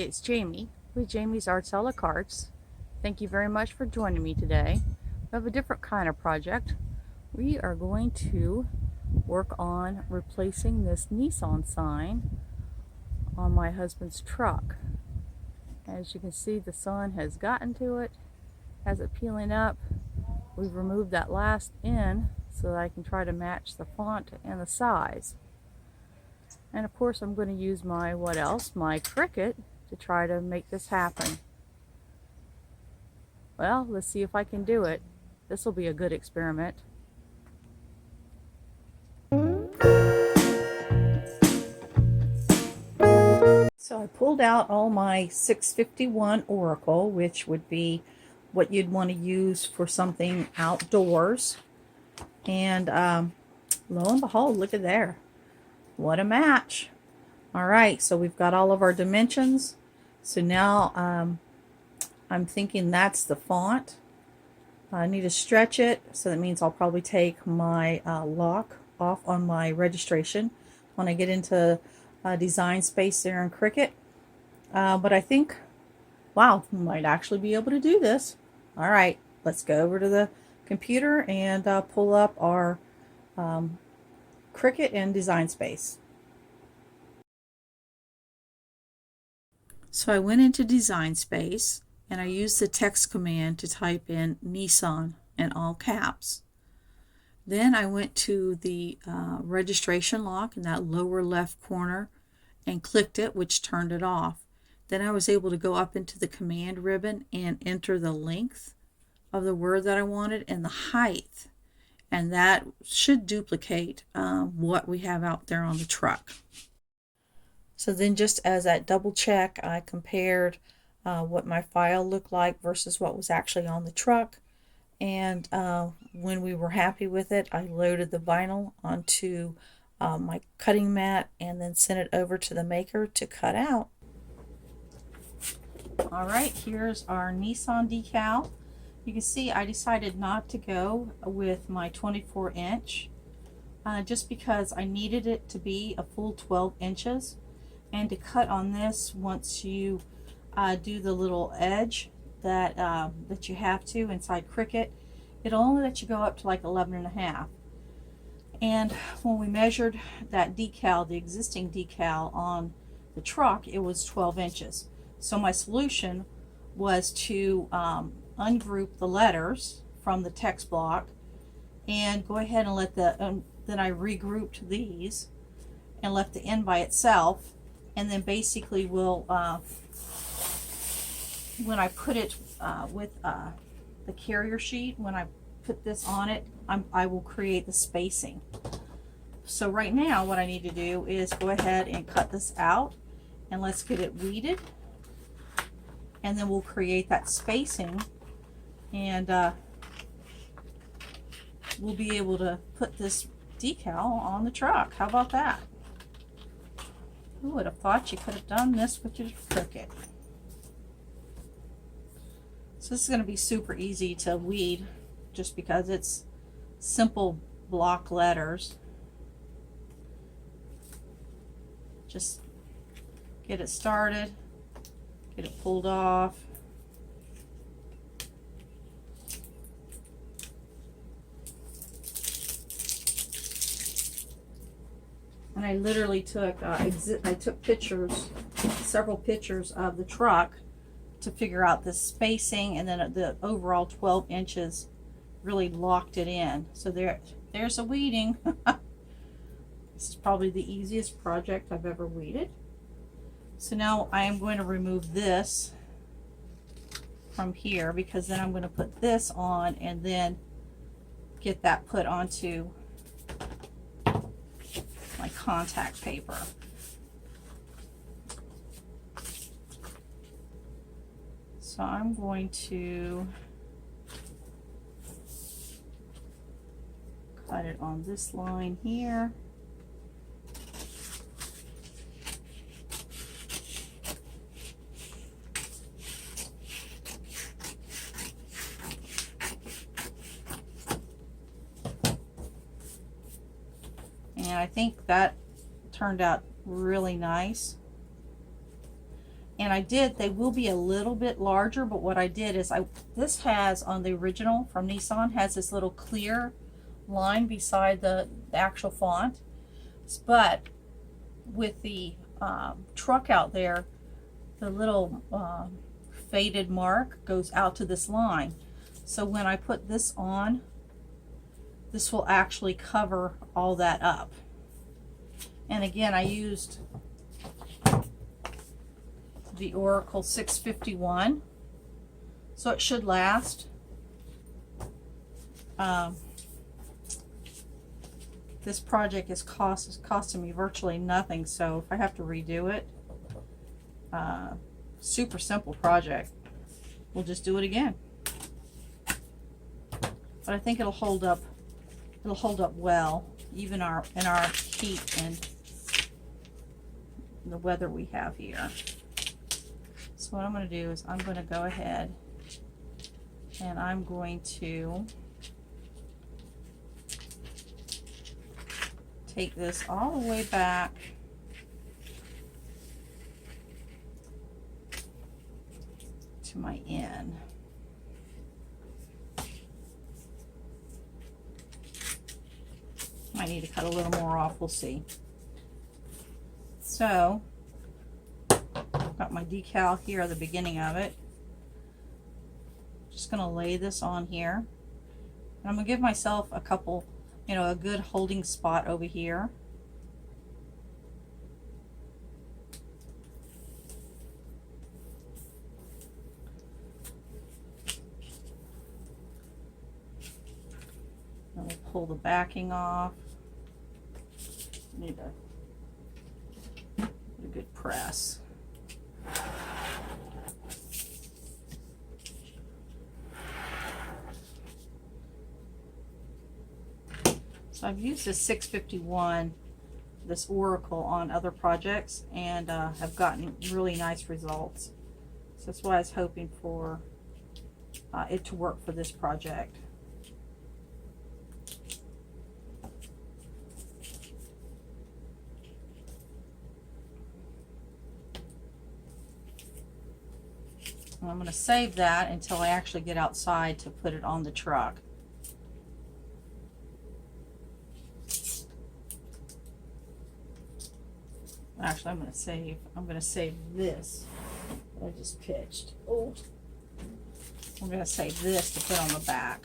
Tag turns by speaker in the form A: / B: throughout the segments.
A: it's Jamie with Jamie's ArtsalaCartes. Thank you very much for joining me today. We have a different kind of project. We are going to work on replacing this Nissan sign on my husband's truck. As you can see, the sun has gotten to it, has it peeling up. We've removed that last N so that I can try to match the font and the size. And of course I'm going to use my, my Cricut to try to make this happen. Well, let's see if I can do it. This will be a good experiment. So I pulled out all my 651 Oracle, which would be what you'd want to use for something outdoors. And lo and behold, look at there. What a match. All right, so we've got all of our dimensions. So now I'm thinking that's the font. I need to stretch it, so that means I'll probably take my lock off on my registration when I get into design space there in Cricut. But I think, wow, we might actually be able to do this. All right, let's go over to the computer and pull up our Cricut and design space. So I went into design space and I used the text command to type in NISSAN in all caps. Then I went to the registration lock in that lower left corner and clicked it, which turned it off. Then I was able to go up into the command ribbon and enter the length of the word that I wanted and the height. And that should duplicate what we have out there on the truck. So then, just as that double check, I compared what my file looked like versus what was actually on the truck. And when we were happy with it, I loaded the vinyl onto my cutting mat and then sent it over to the maker to cut out. All right, here's our Nissan decal. You can see I decided not to go with my 24-inch just because I needed it to be a full 12 inches. And to cut on this, once you do the little edge that that you have to inside Cricut, it'll only let you go up to like 11.5. And when we measured that decal, the existing decal on the truck, it was 12 inches. So my solution was to ungroup the letters from the text block and go ahead and let the then I regrouped these and left the N by itself. And then basically we'll, when I put it with the carrier sheet, when I put this on it, I will create the spacing. So right now what I need to do is go ahead and cut this out, and let's get it weeded. And then we'll create that spacing, and we'll be able to put this decal on the truck. How about that? Who would have thought you could have done this with your Cricut? So this is going to be super easy to weed just because it's simple block letters. Just get it started, get it pulled off. And I literally took I took pictures, several pictures of the truck to figure out the spacing, and then the overall 12 inches really locked it in. So there's a weeding. This is probably the easiest project I've ever weeded. So now I am going to remove this from here, because then I'm going to put this on and then get that put onto my contact paper. So I'm going to cut it on this line here. And I think that turned out really nice. And they will be a little bit larger, but what I did is this has on the original from Nissan has this little clear line beside the actual font, but with the truck out there, the little faded mark goes out to this line. So when I put this on, this will actually cover all that up. And again, I used the Orcal 651, so it should last. This project is costing me virtually nothing, so if I have to redo it, super simple project, we'll just do it again. But I think it'll hold up. It'll hold up well, even in our heat and the weather we have here. So what I'm going to do is I'm going to go ahead and I'm going to take this all the way back to my end. Might need to cut a little more off, we'll see. So I've got my decal here at the beginning of it. Just going to lay this on here. And I'm going to give myself a couple, a good holding spot over here. And we'll pull the backing off. Need a good press. So I've used this 651, this Orcal, on other projects, and have gotten really nice results. So that's why I was hoping for it to work for this project. And I'm going to save that until I actually get outside to put it on the truck. Actually, I'm going to save this that I just pitched. Oh, I'm going to save this to put on the back.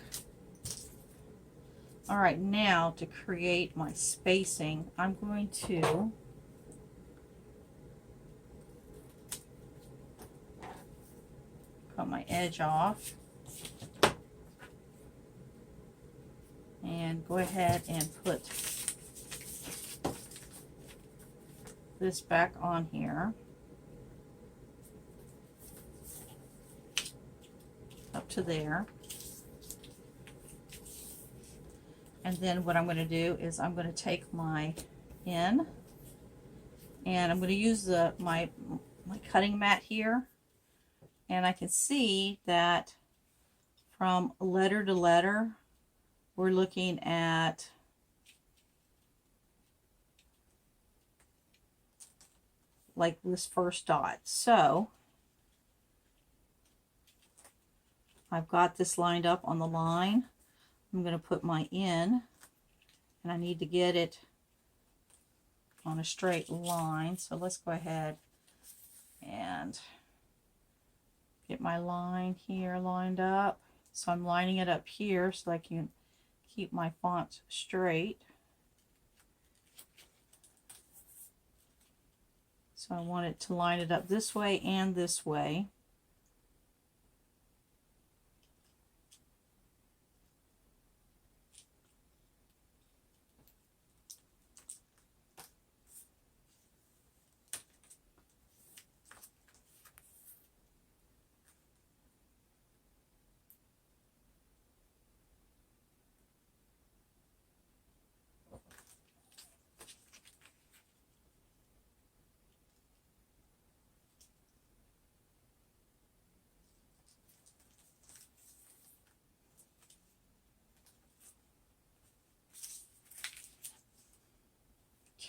A: All right, now to create my spacing, I'm going to cut my edge off and go ahead and put this back on here up to there. And then what I'm going to do is I'm going to take my pen and I'm going to use my cutting mat here, and I can see that from letter to letter we're looking at like this first dot. So I've got this lined up on the line. I'm going to put my in, and I need to get it on a straight line. So let's go ahead and get my line here lined up. So I'm lining it up here so I can keep my font straight. So I want it to line it up this way and this way.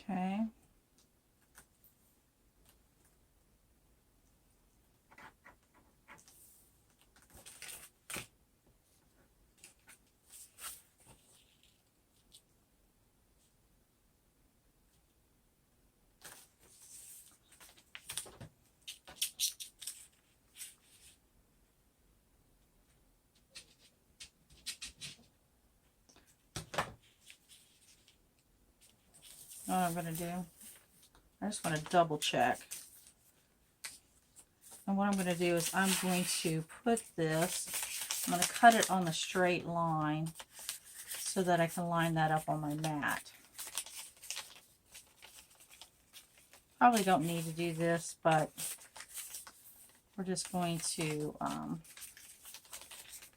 A: Okay. what I'm going to do? I just want to double check. And what I'm going to do is I'm going to put this, I'm going to cut it on the straight line so that I can line that up on my mat. Probably don't need to do this, but we're just going to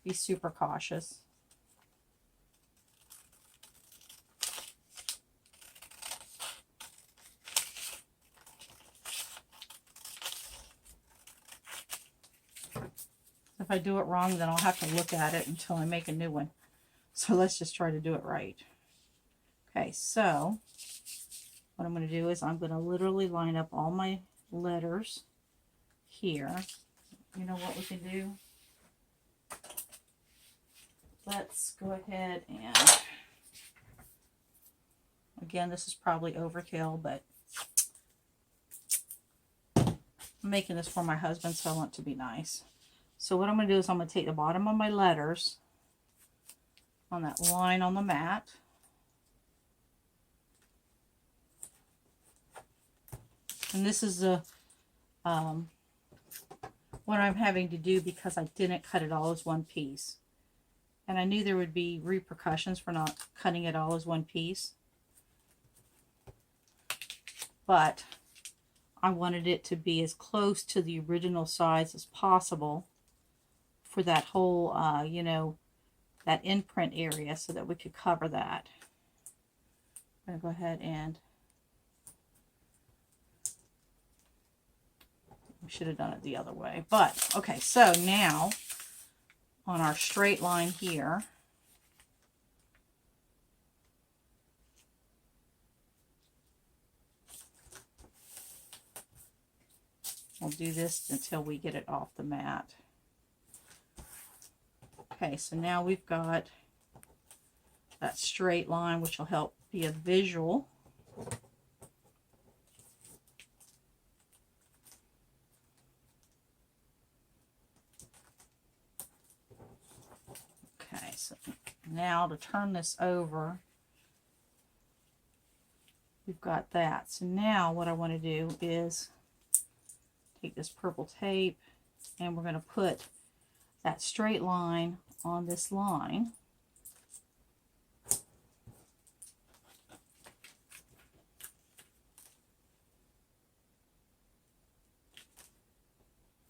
A: be super cautious. If I do it wrong, then I'll have to look at it until I make a new one. So let's just try to do it right. Okay, so what I'm going to do is I'm going to literally line up all my letters here. You know what we can do? Let's go ahead and, again, this is probably overkill, but I'm making this for my husband, so I want it to be nice. So what I'm going to do is I'm going to take the bottom of my letters on that line on the mat. And this is the what I'm having to do because I didn't cut it all as one piece. And I knew there would be repercussions for not cutting it all as one piece. But I wanted it to be as close to the original size as possible for that whole, you know, that imprint area so that we could cover that. I'm going to go ahead and, we should have done it the other way. But, okay, so now on our straight line here, we'll do this until we get it off the mat. Okay, so now we've got that straight line, which will help be a visual. Okay, so now to turn this over, we've got that. So now what I want to do is take this purple tape and we're going to put that straight line on this line.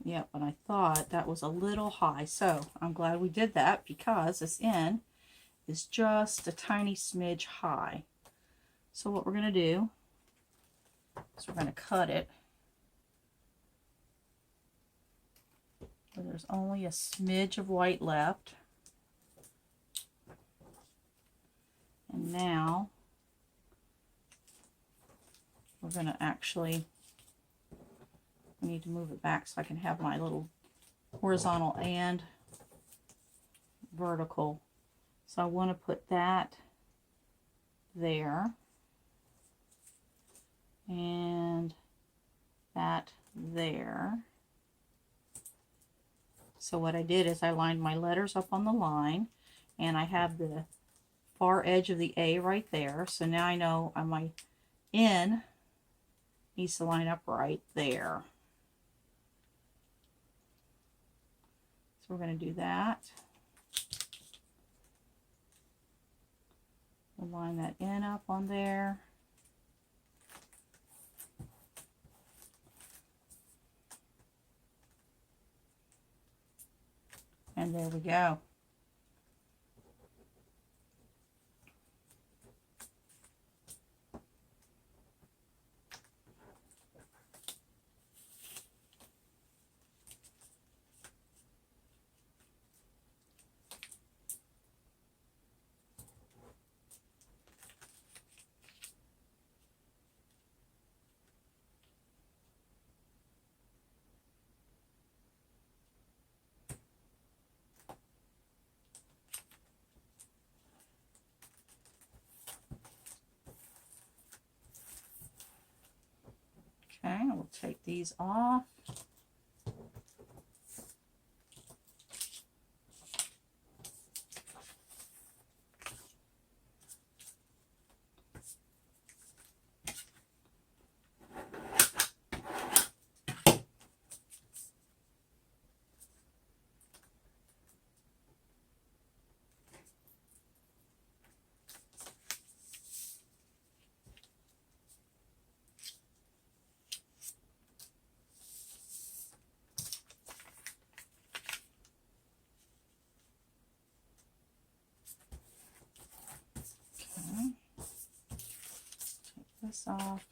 A: Yep, and I thought that was a little high, so I'm glad we did that because this end is just a tiny smidge high. So what we're going to do is we're going to cut it where there's only a smidge of white left. And now we're going to actually, I need to move it back so I can have my little horizontal and vertical. So I want to put that there and that there. So what I did is I lined my letters up on the line and I have the far edge of the A right there. So now I know my N needs to line up right there. So we're going to do that. We'll line that N up on there. And there we go. Okay, we'll take these off. this off.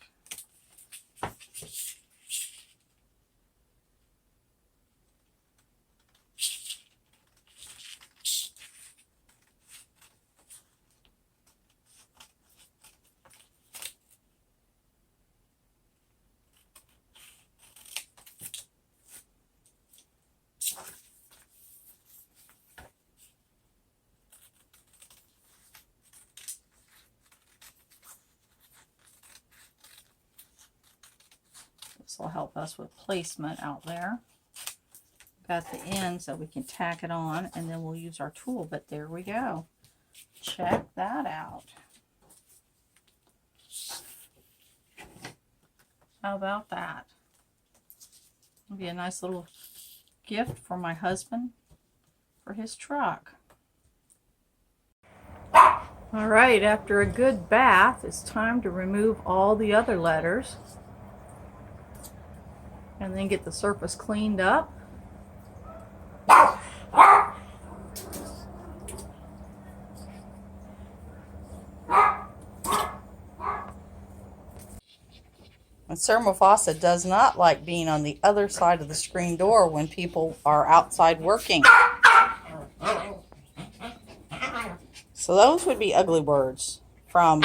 A: This will help us with placement out there. Got the end so we can tack it on, and then we'll use our tool. But there we go. Check that out. How about that? It'll be a nice little gift for my husband for his truck. All right, after a good bath, it's time to remove all the other letters and then get the surface cleaned up. And Sir Mufasa does not like being on the other side of the screen door when people are outside working. So those would be ugly words from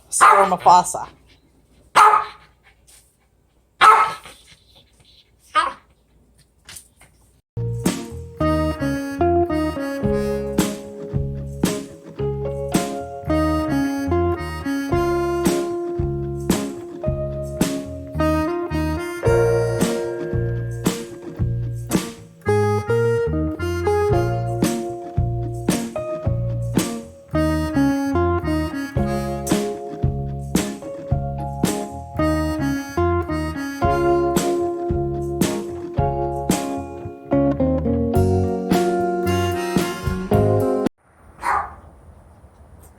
A: Sir Mufasa.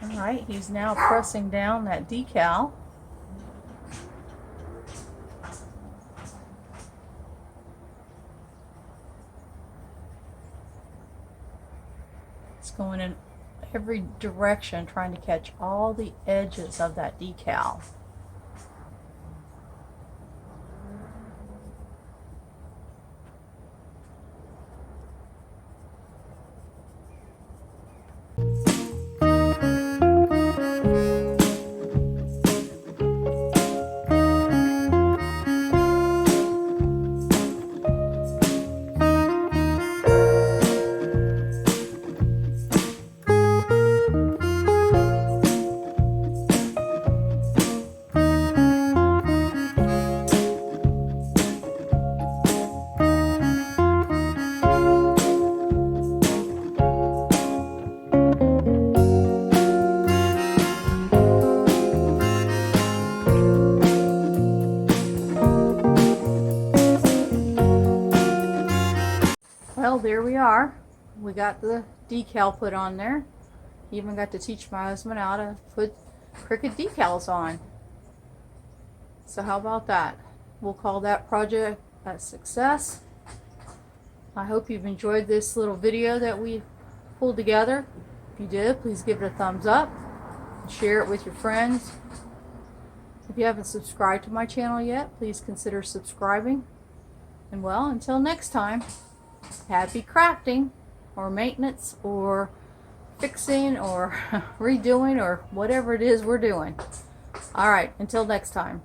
A: Alright, he's now pressing down that decal. It's going in every direction, trying to catch all the edges of that decal. Well, there we are. We got the decal put on there. Even got to teach my husband how to put Cricut decals on. So how about that? We'll call that project a success. I hope you've enjoyed this little video that we pulled together. If you did, please give it a thumbs up. Share it with your friends. If you haven't subscribed to my channel yet, please consider subscribing. And well, until next time, happy crafting, or maintenance, or fixing, or redoing, or whatever it is we're doing. All right, until next time.